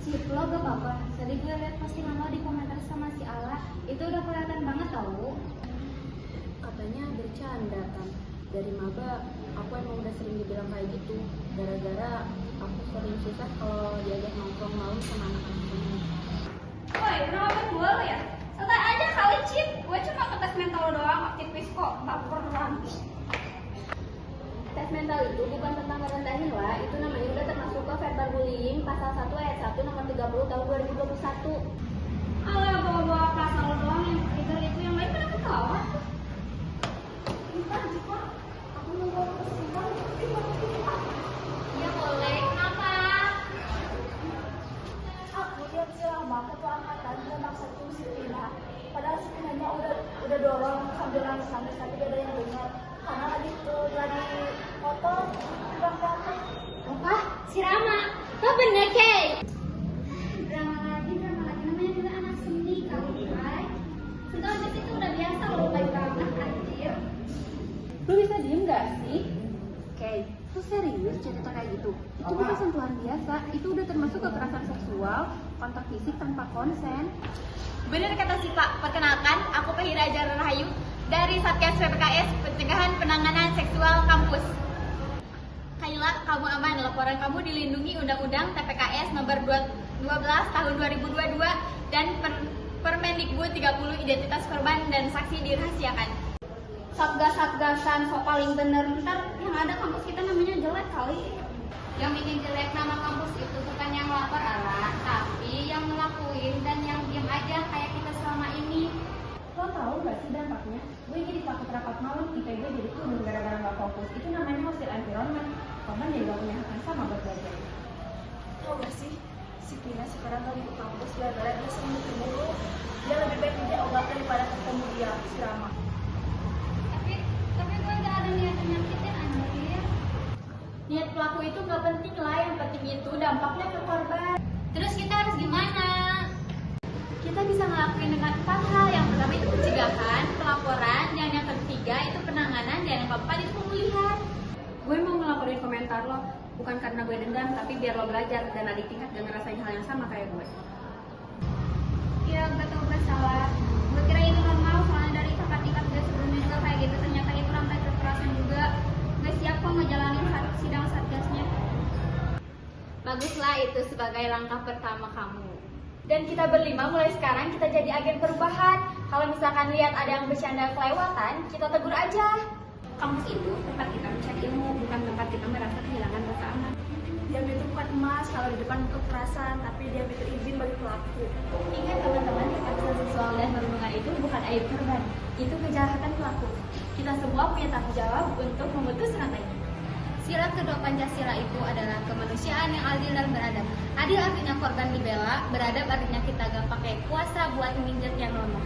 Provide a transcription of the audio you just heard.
Sip lo gak apa-apa. Tadi gue liat postingan lo di komentar sama si Ala, itu udah kelihatan banget tau. Katanya bercanda kan. Dari maba aku emang udah sering dibilang kayak gitu. Gara-gara aku sering susah kalau diajak nongkrong malam sama anak-anak ini. Woi, kenapa gue lo ya? Santai aja kali Cip, gue cuma ke tes mental doang, aktivis kok, baperan. Tes mental itu bukan tentang ngerendahin lah, itu namanya udah termasuk ke verbal bullying pasal 1 ayat 1 nomor 30 tahun 2021. Alah, bawa-bawa pasal lo doang yang itu yang lain pada ketawa. Aku mau bawa ke sekolah, Ya boleh, kenapa? Aku lihat si Rama ketua angkatan dia maksa tuh si Tina. Padahal si Tinanya udah dorong sambil nangis tapi gak ada yang dengar. Karena lagi foto udah kelihatan. Apa? Si Rama? Lo bener, Kay? Drama lagi, namanya juga anak seni kali, Kay. Segala itu udah biasa lo baik banget, anjir. lu bisa diem gak sih? Oke, lu serius cerita kayak gitu? Itu bukan sentuhan biasa, itu udah termasuk kekerasan seksual, kontak fisik tanpa konsen. Benar kata si Pak, perkenalkan aku Fahira Jara Rahayu dari Satgas PPKS Pencegahan Penanganan Seksual Kampus. Kaila, kamu aman, laporan kamu dilindungi Undang-Undang TPKS nomor 12 tahun 2022 dan Permendikbud 30 identitas korban dan saksi dirahasiakan. Satgas-satgasan so paling bener, ntar yang ada kampus kita namanya jelek kali. Yang bikin jelek nama kampus itu bukan yang lapor Ala, tapi yang ngelakuin dan yang diam aja kayak kita selama ini. Lo tau gak sih dampaknya? Gue jadi takut rapat malam, IP gue jadi turun gara-gara gak fokus. Itu namanya hostile environment. Korban jadi gak punya hak yang sama buat belajar. Tau gak sih, si Tina sekarang lagi ke kampus gara-gara dia sering mikir mulu. Dia lebih baik dia obat daripada ketemu dia, si Rama. Tapi gue gak ada niat nyakitin anjir. Niat pelaku itu gak penting lah, yang penting itu dampaknya ke korban. Terus kita harus gimana? Kita bisa ngelakuin dengan 4 hal. Yang pertama itu pencegahan, pelaporan, dan yang ketiga itu penanganan, dan yang keempat itu pemulihan. Gue mau ngelaporin komentar lo, bukan karena gue dendam, tapi biar lo belajar dan adik tingkat gak ngerasain hal yang sama kayak gue. Ya gak tau gue salah. Gue kira itu normal, soalnya dari kakak tingkat gue sebelumnya juga kayak gitu. Ternyata itu rantai kekerasan juga. Gue siap kok ngejalanin sidang satgasnya. Baguslah itu sebagai langkah pertama kamu. Dan kita berlima mulai sekarang kita jadi agen perubahan. Kalau misalkan lihat ada yang bercanda kelewatan, kita tegur aja. Kampus itu tempat kita mencari ilmu, bukan tempat kita merasa kehilangan rasa aman. Diambil itu bukan emas kalau di depan kekerasan, tapi diambil izin bagi pelaku. Ingat teman-teman, kekerasan seksual dan perundungan itu bukan aib korban, itu kejahatan pelaku. Kita semua punya tanggung jawab untuk memutus rantainya. Sila kedua Pancasila itu adalah kemanusiaan yang adil dan beradab. Adil artinya korban dibela, beradab artinya kita gak pakai kuasa buat menginjak yang lemah.